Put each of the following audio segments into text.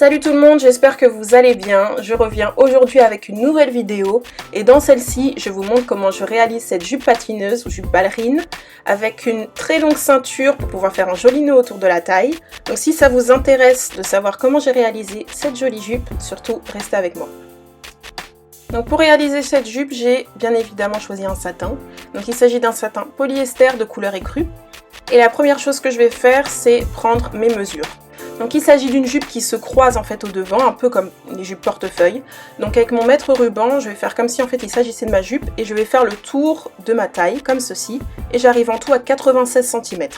Salut tout le monde, j'espère que vous allez bien. Je reviens aujourd'hui avec une nouvelle vidéo et dans celle-ci, je vous montre comment je réalise cette jupe patineuse ou jupe ballerine avec une très longue ceinture pour pouvoir faire un joli nœud autour de la taille. Donc si ça vous intéresse de savoir comment j'ai réalisé cette jolie jupe, surtout restez avec moi. Donc pour réaliser cette jupe, j'ai bien évidemment choisi un satin. Donc il s'agit d'un satin polyester de couleur écrue. Et la première chose que je vais faire, c'est prendre mes mesures. Donc il s'agit d'une jupe qui se croise en fait au devant, un peu comme les jupes portefeuille. Donc avec mon mètre ruban, je vais faire comme si en fait il s'agissait de ma jupe et je vais faire le tour de ma taille, comme ceci. Et j'arrive en tout à 96 cm.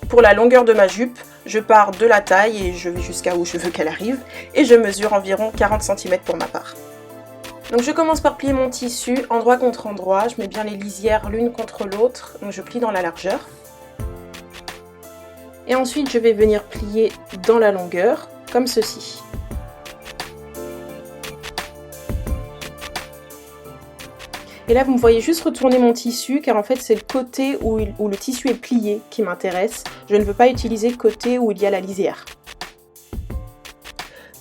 Pour la longueur de ma jupe, je pars de la taille et je vais jusqu'à où je veux qu'elle arrive. Et je mesure environ 40 cm pour ma part. Donc je commence par plier mon tissu endroit contre endroit. Je mets bien les lisières l'une contre l'autre, donc je plie dans la largeur. Et ensuite, je vais venir plier dans la longueur, comme ceci. Et là, vous me voyez juste retourner mon tissu, car en fait, c'est le côté où le tissu est plié qui m'intéresse. Je ne veux pas utiliser le côté où il y a la lisière.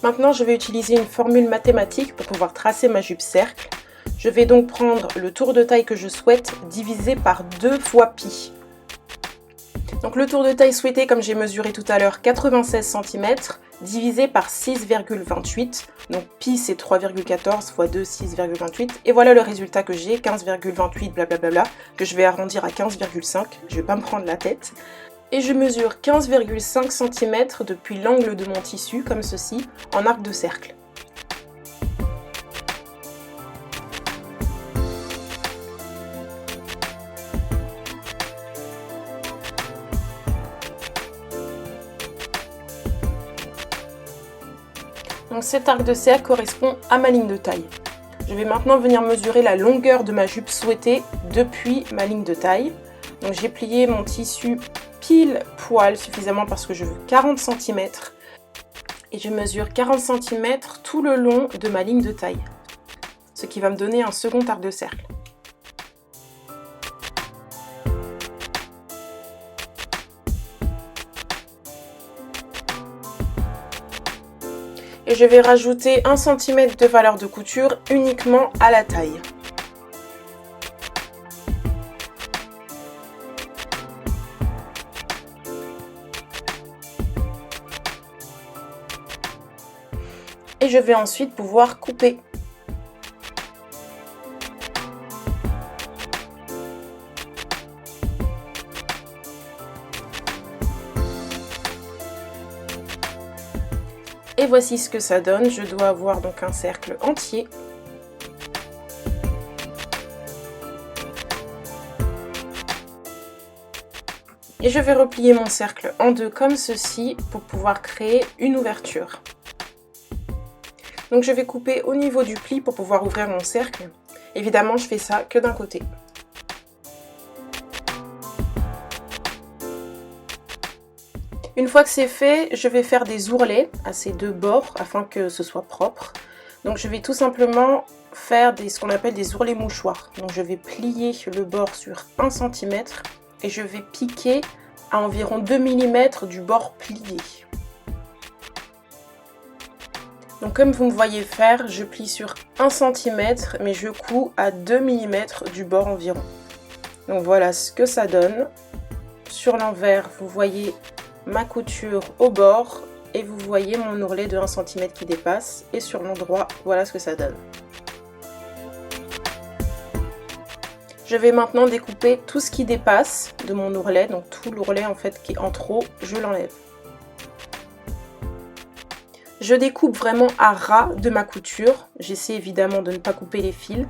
Maintenant, je vais utiliser une formule mathématique pour pouvoir tracer ma jupe cercle. Je vais donc prendre le tour de taille que je souhaite, divisé par 2 fois pi. Donc le tour de taille souhaité, comme j'ai mesuré tout à l'heure, 96 cm, divisé par 6,28. Donc pi c'est 3,14 fois 2, 6,28. Et voilà le résultat que j'ai, 15,28 blablabla, que je vais arrondir à 15,5. Je ne vais pas me prendre la tête. Et je mesure 15,5 cm depuis l'angle de mon tissu, comme ceci, en arc de cercle. Donc cet arc de cercle correspond à ma ligne de taille. Je vais maintenant venir mesurer la longueur de ma jupe souhaitée depuis ma ligne de taille. Donc j'ai plié mon tissu pile poil suffisamment parce que je veux 40 cm. Et je mesure 40 cm tout le long de ma ligne de taille. Ce qui va me donner un second arc de cercle. Et je vais rajouter 1 cm de valeur de couture uniquement à la taille. Et je vais ensuite pouvoir couper. Et voici ce que ça donne, je dois avoir donc un cercle entier. Et je vais replier mon cercle en deux comme ceci pour pouvoir créer une ouverture. Donc je vais couper au niveau du pli pour pouvoir ouvrir mon cercle. Évidemment, je fais ça que d'un côté. Une fois que c'est fait, je vais faire des ourlets à ces deux bords afin que ce soit propre. Donc je vais tout simplement faire ce qu'on appelle des ourlets mouchoirs. Donc je vais plier le bord sur 1 cm et je vais piquer à environ 2 mm du bord plié. Donc comme vous me voyez faire, je plie sur 1 cm mais je couds à 2 mm du bord environ. Donc voilà ce que ça donne. Sur l'envers, vous voyez ma couture au bord et vous voyez mon ourlet de 1 cm qui dépasse et sur l'endroit, voilà ce que ça donne. Je vais maintenant découper tout ce qui dépasse de mon ourlet, donc tout l'ourlet en fait qui est en trop, je l'enlève. Je découpe vraiment à ras de ma couture, j'essaie évidemment de ne pas couper les fils.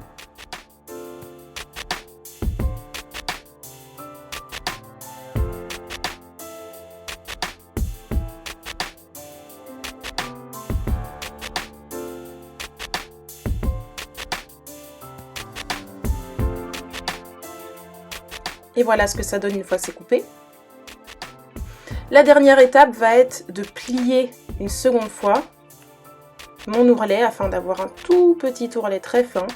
Et voilà ce que ça donne une fois que c'est coupé. La dernière étape va être de plier une seconde fois mon ourlet afin d'avoir un tout petit ourlet très fin.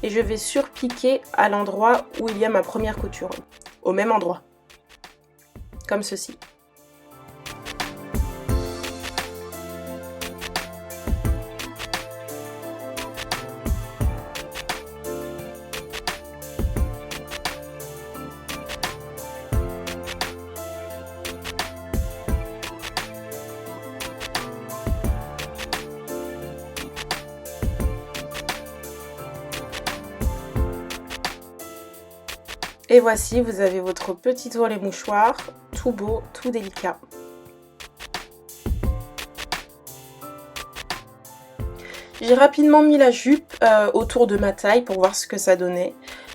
Et je vais surpiquer à l'endroit où il y a ma première couture, au même endroit, comme ceci. Et voici, vous avez votre petit ourlet mouchoir, tout beau, tout délicat. J'ai rapidement mis la jupe autour de ma taille pour voir ce que ça donnait.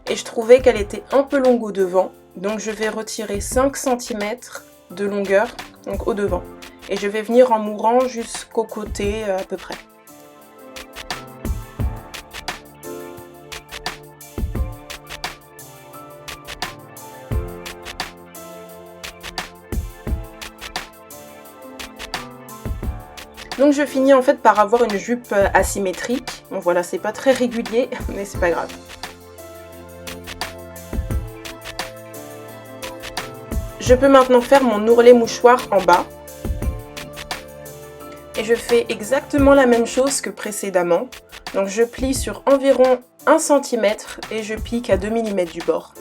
Et je trouvais qu'elle était un peu longue au devant. Donc je vais retirer 5 cm de longueur, donc au devant. Et je vais venir en mourant jusqu'au côté à peu près. Donc je finis en fait par avoir une jupe asymétrique. Bon voilà, c'est pas très régulier, mais c'est pas grave. Je peux maintenant faire mon ourlet mouchoir en bas. Et je fais exactement la même chose que précédemment. Donc je plie sur environ 1 cm et je pique à 2 mm du bord.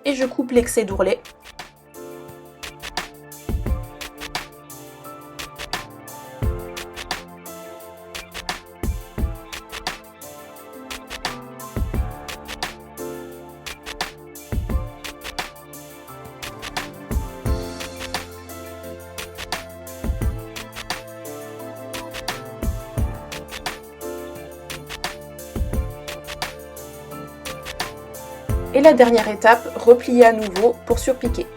Et je coupe l'excès d'ourlet. Et la dernière étape, replier à nouveau pour surpiquer.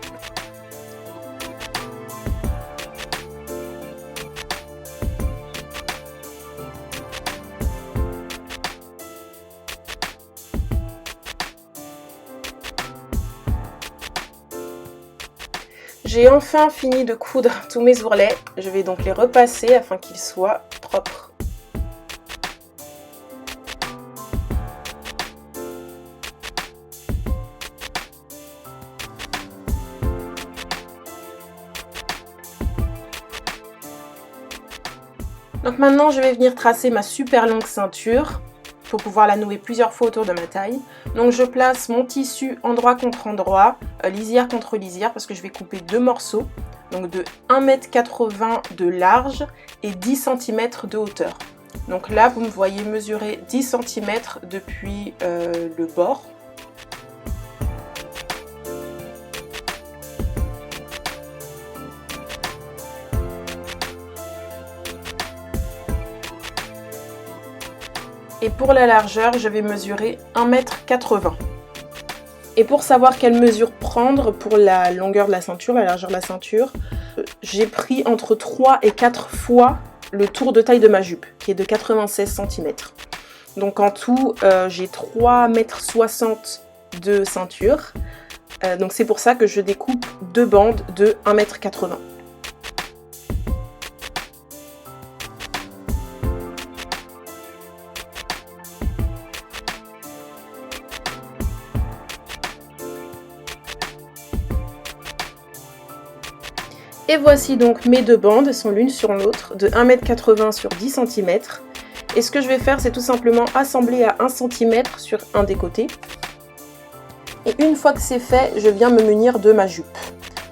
J'ai enfin fini de coudre tous mes ourlets. Je vais donc les repasser afin qu'ils soient propres. Donc maintenant je vais venir tracer ma super longue ceinture pour pouvoir la nouer plusieurs fois autour de ma taille. Donc je place mon tissu endroit contre endroit, lisière contre lisière, parce que je vais couper 2 morceaux, donc de 1,80 m de large et 10 cm de hauteur. Donc là vous me voyez mesurer 10 cm depuis le bord. Et pour la largeur, je vais mesurer 1,80 m. Et pour savoir quelle mesure prendre pour la longueur de la ceinture, la largeur de la ceinture, j'ai pris entre 3 et 4 fois le tour de taille de ma jupe, qui est de 96 cm. Donc en tout, j'ai 3,60 m de ceinture. Donc c'est pour ça que je découpe 2 bandes de 1,80 m. Et voici donc mes 2 bandes, elles sont l'une sur l'autre, de 1,80 m sur 10 cm. Et ce que je vais faire, c'est tout simplement assembler à 1 cm sur un des côtés. Et une fois que c'est fait, je viens me munir de ma jupe.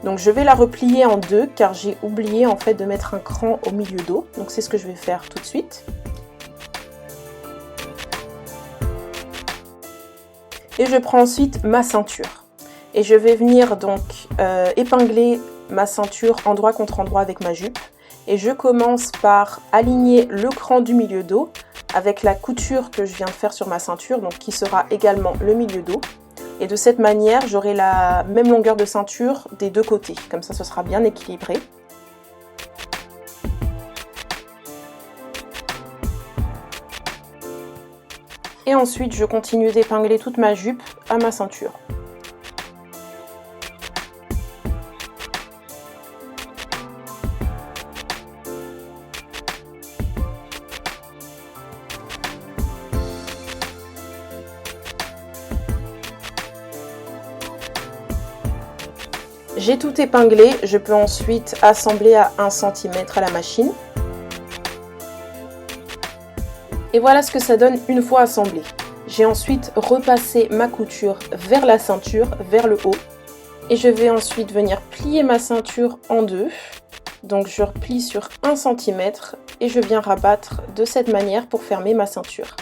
Donc je vais la replier en deux, car j'ai oublié en fait de mettre un cran au milieu dos. Donc c'est ce que je vais faire tout de suite. Et je prends ensuite ma ceinture. Et je vais venir donc épingler ma ceinture endroit contre endroit avec ma jupe. Et je commence par aligner le cran du milieu dos avec la couture que je viens de faire sur ma ceinture, donc qui sera également le milieu dos. Et de cette manière, j'aurai la même longueur de ceinture des deux côtés. Comme ça, ce sera bien équilibré. Et ensuite, je continue d'épingler toute ma jupe à ma ceinture. J'ai tout épinglé, je peux ensuite assembler à 1 cm à la machine. Et voilà ce que ça donne une fois assemblé. J'ai ensuite repassé ma couture vers la ceinture, vers le haut. Et je vais ensuite venir plier ma ceinture en deux. Donc je replie sur 1 cm et je viens rabattre de cette manière pour fermer ma ceinture.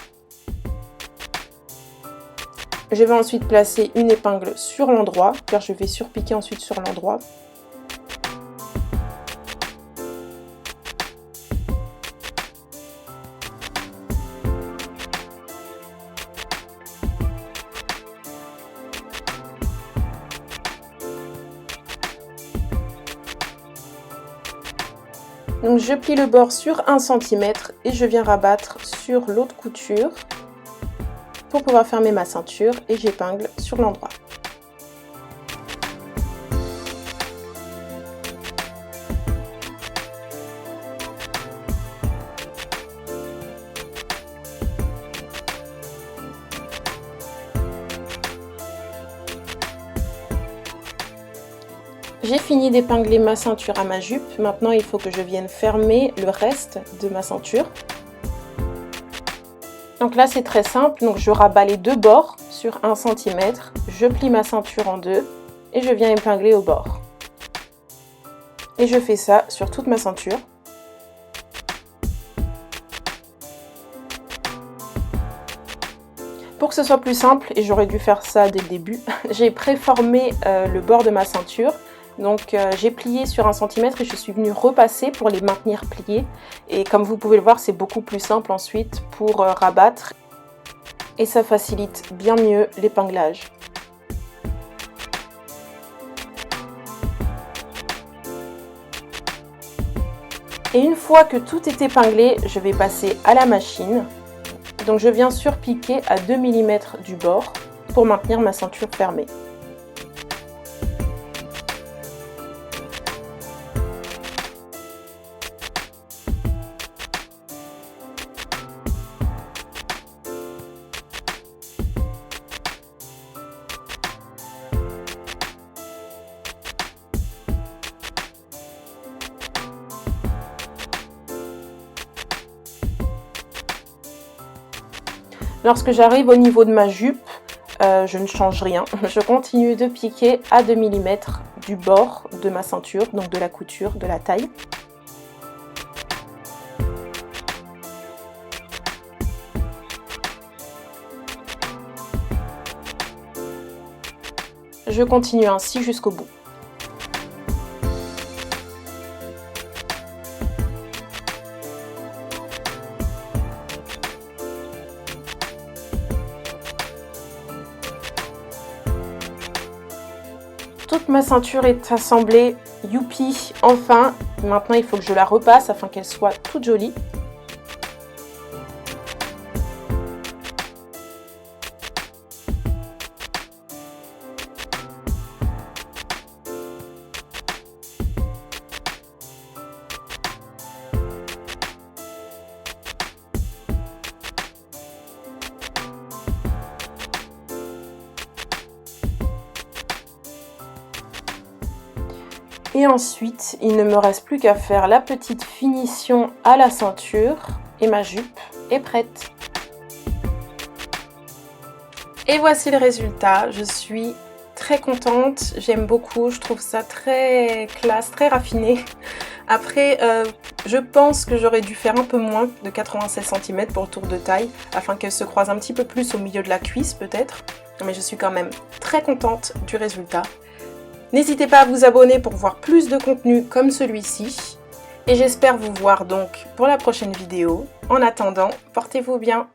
Je vais ensuite placer une épingle sur l'endroit, car je vais surpiquer ensuite sur l'endroit. Donc je plie le bord sur 1 cm et je viens rabattre sur l'autre couture pour pouvoir fermer ma ceinture et j'épingle sur l'endroit. J'ai fini d'épingler ma ceinture à ma jupe, maintenant il faut que je vienne fermer le reste de ma ceinture. Donc là c'est très simple, donc je rabats les deux bords sur 1 cm, je plie ma ceinture en deux et je viens épingler au bord. Et je fais ça sur toute ma ceinture. Pour que ce soit plus simple, et j'aurais dû faire ça dès le début, j'ai préformé le bord de ma ceinture. Donc j'ai plié sur 1 cm et je suis venue repasser pour les maintenir pliés. Et comme vous pouvez le voir, c'est beaucoup plus simple ensuite pour rabattre. Et ça facilite bien mieux l'épinglage. Et une fois que tout est épinglé, je vais passer à la machine. Donc je viens surpiquer à 2 mm du bord pour maintenir ma ceinture fermée. Lorsque j'arrive au niveau de ma jupe, je ne change rien. Je continue de piquer à 2 mm du bord de ma ceinture, donc de la couture, de la taille. Je continue ainsi jusqu'au bout. Toute ma ceinture est assemblée, youpi, enfin. Maintenant il faut que je la repasse afin qu'elle soit toute jolie. Et ensuite, il ne me reste plus qu'à faire la petite finition à la ceinture et ma jupe est prête. Et voici le résultat. Je suis très contente, j'aime beaucoup, je trouve ça très classe, très raffiné. Après, je pense que j'aurais dû faire un peu moins de 96 cm pour le tour de taille, afin qu'elle se croise un petit peu plus au milieu de la cuisse peut-être. Mais je suis quand même très contente du résultat. N'hésitez pas à vous abonner pour voir plus de contenu comme celui-ci. Et j'espère vous voir donc pour la prochaine vidéo. En attendant, portez-vous bien.